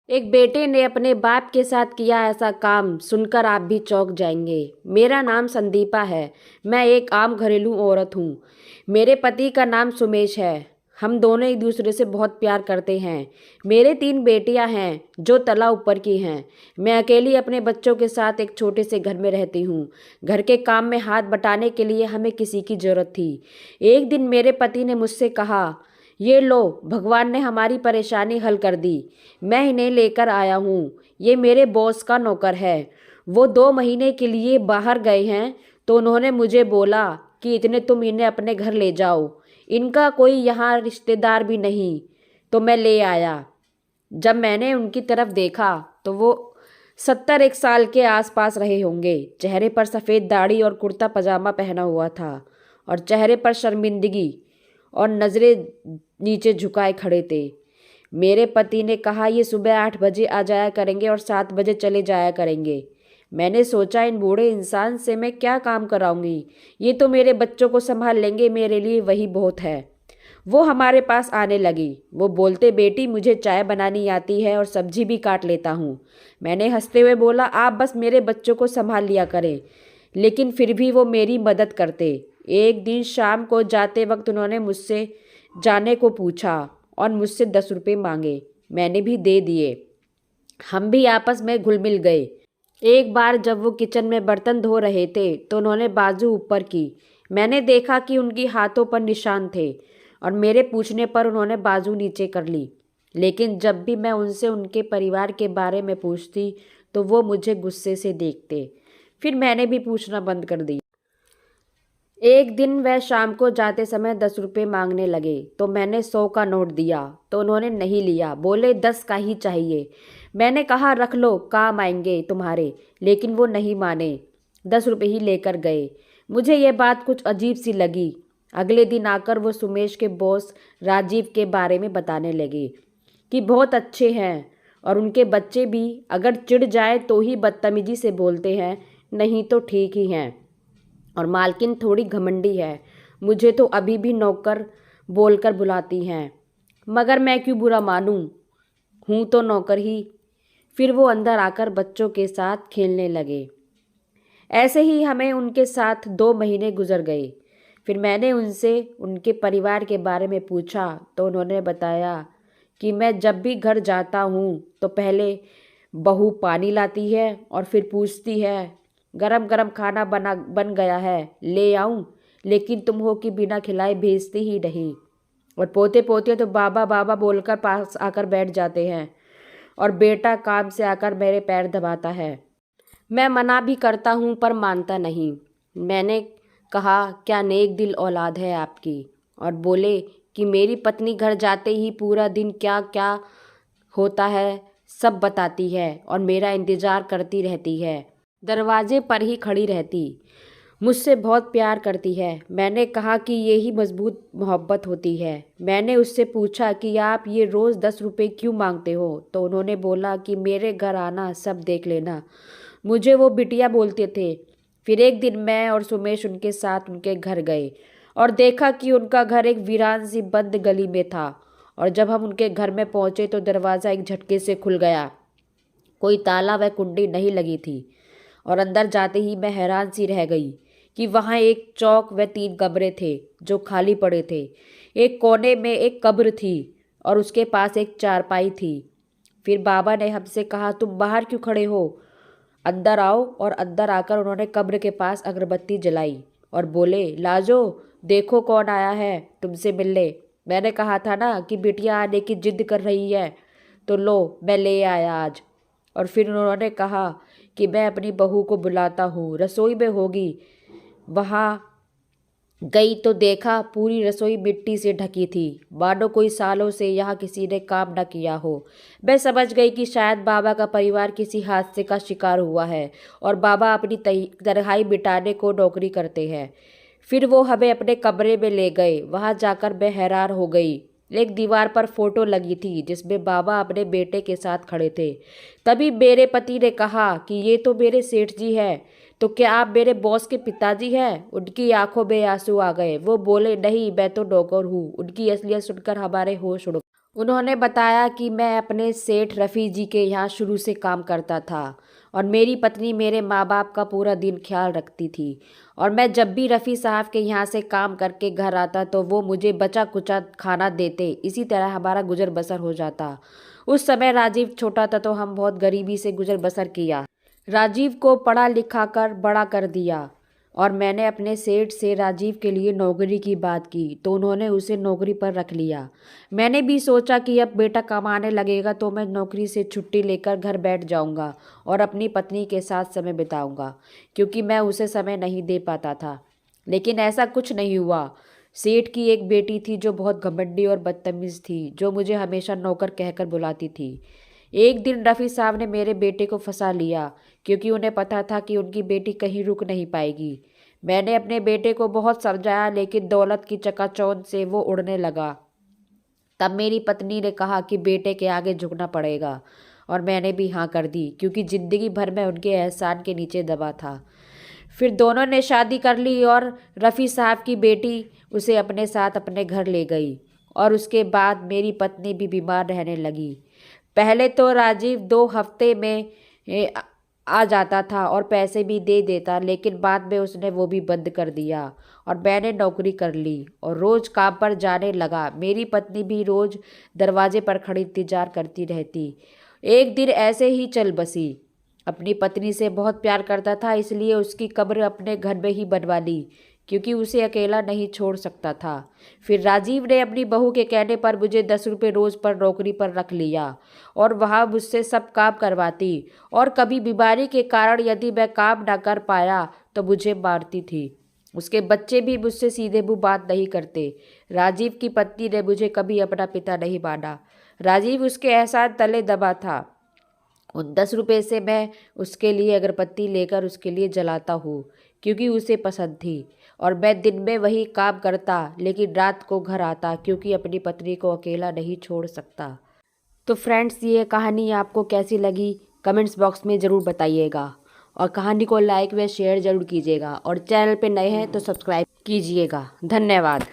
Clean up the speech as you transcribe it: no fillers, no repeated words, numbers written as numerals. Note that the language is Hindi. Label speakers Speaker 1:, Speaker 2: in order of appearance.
Speaker 1: एक बेटे ने अपने बाप के साथ किया ऐसा काम सुनकर आप भी चौंक जाएंगे। मेरा नाम संदीपा है। मैं एक आम घरेलू औरत हूँ। मेरे पति का नाम सुमेश है। हम दोनों एक दूसरे से बहुत प्यार करते हैं। मेरे 3 बेटियां हैं जो तला ऊपर की हैं। मैं अकेली अपने बच्चों के साथ एक छोटे से घर में रहती हूँ। घर के काम में हाथ बटाने के लिए हमें किसी की ज़रूरत थी। एक दिन मेरे पति ने मुझसे कहा, ये लो, भगवान ने हमारी परेशानी हल कर दी। मैं इन्हें लेकर आया हूँ। ये मेरे बॉस का नौकर है। वो 2 महीने के लिए बाहर गए हैं तो उन्होंने मुझे बोला कि इतने तुम इन्हें अपने घर ले जाओ। इनका कोई यहाँ रिश्तेदार भी नहीं, तो मैं ले आया। जब मैंने उनकी तरफ देखा तो वो 70 साल के आसपास रहे होंगे। चेहरे पर सफ़ेद दाढ़ी और कुर्ता पजामा पहना हुआ था और चेहरे पर शर्मिंदगी और नज़रें नीचे झुकाए खड़े थे। मेरे पति ने कहा, ये सुबह 8 बजे आ जाया करेंगे और 7 बजे चले जाया करेंगे। मैंने सोचा, इन बूढ़े इंसान से मैं क्या काम कराऊंगी। ये तो मेरे बच्चों को संभाल लेंगे, मेरे लिए वही बहुत है। वो हमारे पास आने लगी। वो बोलते, बेटी मुझे चाय बनानी आती है और सब्जी भी काट लेता हूँ। मैंने हंसते हुए बोला, आप बस मेरे बच्चों को संभाल लिया करें। लेकिन फिर भी वो मेरी मदद करते। एक दिन शाम को जाते वक्त उन्होंने मुझसे जाने को पूछा और मुझसे 10 रुपये मांगे। मैंने भी दे दिए। हम भी आपस में घुल मिल गए। एक बार जब वो किचन में बर्तन धो रहे थे तो उन्होंने बाजू ऊपर की। मैंने देखा कि उनकी हाथों पर निशान थे और मेरे पूछने पर उन्होंने बाजू नीचे कर ली। लेकिन जब भी मैं उनसे उनके परिवार के बारे में पूछती तो वो मुझे गुस्से से देखते। फिर मैंने भी पूछना बंद कर दिया। एक दिन वह शाम को जाते समय 10 रुपये मांगने लगे तो मैंने 100 का नोट दिया तो उन्होंने नहीं लिया। बोले 10 का ही चाहिए। मैंने कहा, रख लो, काम आएंगे तुम्हारे। लेकिन वो नहीं माने, 10 रुपये ही लेकर गए। मुझे ये बात कुछ अजीब सी लगी। अगले दिन आकर वो सुमेश के बॉस राजीव के बारे में बताने लगे कि बहुत अच्छे हैं और उनके बच्चे भी अगर चिढ़ जाए तो ही बदतमीजी से बोलते हैं, नहीं तो ठीक ही हैं। और मालकिन थोड़ी घमंडी है। मुझे तो अभी भी नौकर बोलकर बुलाती हैं, मगर मैं क्यों बुरा मानूं, हूँ तो नौकर ही। फिर वो अंदर आकर बच्चों के साथ खेलने लगे। ऐसे ही हमें उनके साथ 2 महीने गुजर गए। फिर मैंने उनसे उनके परिवार के बारे में पूछा तो उन्होंने बताया कि मैं जब भी घर जाता हूँ तो पहले बहू पानी लाती है और फिर पूछती है, गरम गरम खाना बन गया है, ले आऊं? लेकिन तुम हो कि बिना खिलाए भेजती ही नहीं। और पोते पोते तो बाबा बाबा बोलकर पास आकर बैठ जाते हैं और बेटा काम से आकर मेरे पैर दबाता है। मैं मना भी करता हूँ पर मानता नहीं। मैंने कहा, क्या नेक दिल औलाद है आपकी। और बोले कि मेरी पत्नी घर जाते ही पूरा दिन क्या क्या होता है सब बताती है और मेरा इंतज़ार करती रहती है। दरवाजे पर ही खड़ी रहती, मुझसे बहुत प्यार करती है। मैंने कहा कि यही मजबूत मोहब्बत होती है। मैंने उससे पूछा कि आप ये रोज़ 10 रुपये क्यों मांगते हो तो उन्होंने बोला कि मेरे घर आना, सब देख लेना। मुझे वो बिटिया बोलते थे। फिर एक दिन मैं और सुमेश उनके साथ उनके घर गए और देखा कि उनका घर एक वीरान सी बंद गली में था। और जब हम उनके घर में पहुंचे तो दरवाज़ा एक झटके से खुल गया। कोई ताला व कुंडी नहीं लगी थी और अंदर जाते ही मैं हैरान सी रह गई कि वहाँ एक चौक व 3 कब्रें थे जो खाली पड़े थे। एक कोने में एक कब्र थी और उसके पास एक चारपाई थी। फिर बाबा ने हमसे कहा, तुम बाहर क्यों खड़े हो, अंदर आओ। और अंदर आकर उन्होंने कब्र के पास अगरबत्ती जलाई और बोले, लाजो, देखो कौन आया है तुमसे मिलने। मैंने कहा था ना कि बिटिया आने की जिद कर रही है, तो लो मैं ले आया आज। और फिर उन्होंने कहा कि मैं अपनी बहू को बुलाता हूँ, रसोई में होगी। वहाँ गई तो देखा पूरी रसोई मिट्टी से ढकी थी, मानो कोई सालों से यहाँ किसी ने काम न किया हो। मैं समझ गई कि शायद बाबा का परिवार किसी हादसे का शिकार हुआ है और बाबा अपनी तन्हाई मिटाने को नौकरी करते हैं। फिर वो हमें अपने कमरे में ले गए। वहाँ जाकर मैं हैरान हो गई। एक दीवार पर फोटो लगी थी जिसमें बाबा अपने बेटे के साथ खड़े थे। तभी मेरे पति ने कहा कि ये तो मेरे सेठ जी हैं, तो क्या आप मेरे बॉस के पिताजी हैं? उनकी आंखों में आंसू आ गए। वो बोले, नहीं, मैं तो नौकर हूँ। उनकी असलियत सुनकर हमारे होश उड़ गए। उन्होंने बताया कि मैं अपने सेठ रफ़ी जी के यहाँ शुरू से काम करता था और मेरी पत्नी मेरे माँ बाप का पूरा दिन ख्याल रखती थी और मैं जब भी रफ़ी साहब के यहाँ से काम करके घर आता तो वो मुझे बचा कुचा खाना देते। इसी तरह हमारा गुजर बसर हो जाता। उस समय राजीव छोटा था तो हम बहुत गरीबी से गुजर बसर किया। राजीव को पढ़ा लिखा कर बड़ा कर दिया और मैंने अपने सेठ से राजीव के लिए नौकरी की बात की तो उन्होंने उसे नौकरी पर रख लिया। मैंने भी सोचा कि अब बेटा कमाने लगेगा तो मैं नौकरी से छुट्टी लेकर घर बैठ जाऊंगा और अपनी पत्नी के साथ समय बिताऊंगा, क्योंकि मैं उसे समय नहीं दे पाता था। लेकिन ऐसा कुछ नहीं हुआ। सेठ की एक बेटी थी जो बहुत घमंडी और बदतमीज़ थी, जो मुझे हमेशा नौकर कहकर बुलाती थी। एक दिन रफ़ी साहब ने मेरे बेटे को फंसा लिया, क्योंकि उन्हें पता था कि उनकी बेटी कहीं रुक नहीं पाएगी। मैंने अपने बेटे को बहुत समझाया, लेकिन दौलत की चकाचौंध से वो उड़ने लगा। तब मेरी पत्नी ने कहा कि बेटे के आगे झुकना पड़ेगा और मैंने भी हाँ कर दी, क्योंकि ज़िंदगी भर मैं उनके एहसान के नीचे दबा था। फिर दोनों ने शादी कर ली और रफ़ी साहब की बेटी उसे अपने साथ अपने घर ले गई और उसके बाद मेरी पत्नी भी बीमार रहने लगी। पहले तो राजीव 2 हफ्ते में आ जाता था और पैसे भी दे देता, लेकिन बाद में उसने वो भी बंद कर दिया और मैंने नौकरी कर ली और रोज़ काम पर जाने लगा। मेरी पत्नी भी रोज़ दरवाजे पर खड़ी इंतजार करती रहती। एक दिन ऐसे ही चल बसी। अपनी पत्नी से बहुत प्यार करता था, इसलिए उसकी कब्र अपने घर में ही बनवा ली, क्योंकि उसे अकेला नहीं छोड़ सकता था। फिर राजीव ने अपनी बहू के कहने पर मुझे 10 रुपये रोज़ पर नौकरी पर रख लिया और वहाँ मुझसे सब काम करवाती, और कभी बीमारी के कारण यदि मैं काम ना कर पाया तो मुझे मारती थी। उसके बच्चे भी मुझसे सीधे मुँह बात नहीं करते। राजीव की पत्नी ने मुझे कभी अपना पिता नहीं माना। राजीव उसके एहसान तले दबा था। उन 10 रुपये से मैं उसके लिए अगरबत्ती लेकर उसके लिए जलाता हूँ, क्योंकि उसे पसंद थी। और मैं दिन में वही काम करता, लेकिन रात को घर आता, क्योंकि अपनी पत्नी को अकेला नहीं छोड़ सकता। तो फ्रेंड्स, ये कहानी आपको कैसी लगी कमेंट्स बॉक्स में ज़रूर बताइएगा और कहानी को लाइक व शेयर ज़रूर कीजिएगा और चैनल पे नए हैं तो सब्सक्राइब कीजिएगा। धन्यवाद।